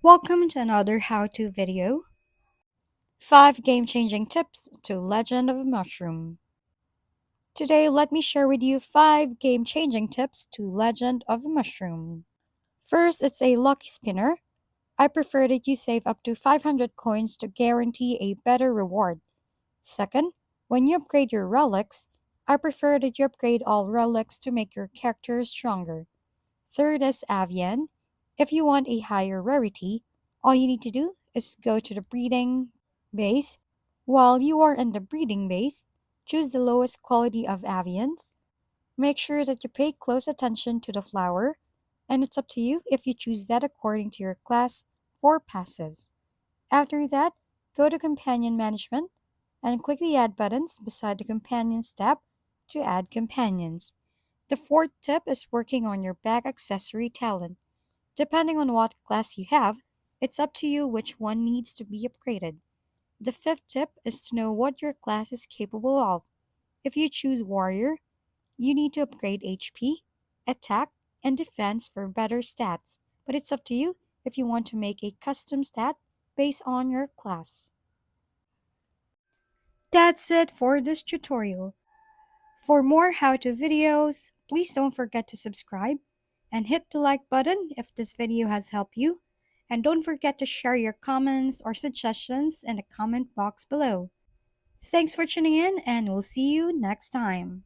Welcome to another how-to video. 5 game-changing tips to Legend of Mushroom. Today, let me share with you 5 game-changing tips to Legend of Mushroom. First, it's a lucky spinner. I prefer that you save up to 500 coins to guarantee a better reward. Second, when you upgrade your relics, I prefer that you upgrade all relics to make your character stronger. Third is Avian. If you want a higher rarity, all you need to do is go to the breeding base. While you are in the breeding base, choose the lowest quality of avians. Make sure that you pay close attention to the flower, and it's up to you if you choose that according to your class for passives. After that, go to Companion Management and click the Add buttons beside the Companions tab to add companions. The fourth tip is working on your bag accessory talent. Depending on what class you have, it's up to you which one needs to be upgraded. The fifth tip is to know what your class is capable of. If you choose Warrior, you need to upgrade HP, attack, and defense for better stats, but it's up to you if you want to make a custom stat based on your class. That's it for this tutorial. For more how-to videos, please don't forget to subscribe and hit the like button if this video has helped you. And don't forget to share your comments or suggestions in the comment box below. Thanks for tuning in, and we'll see you next time.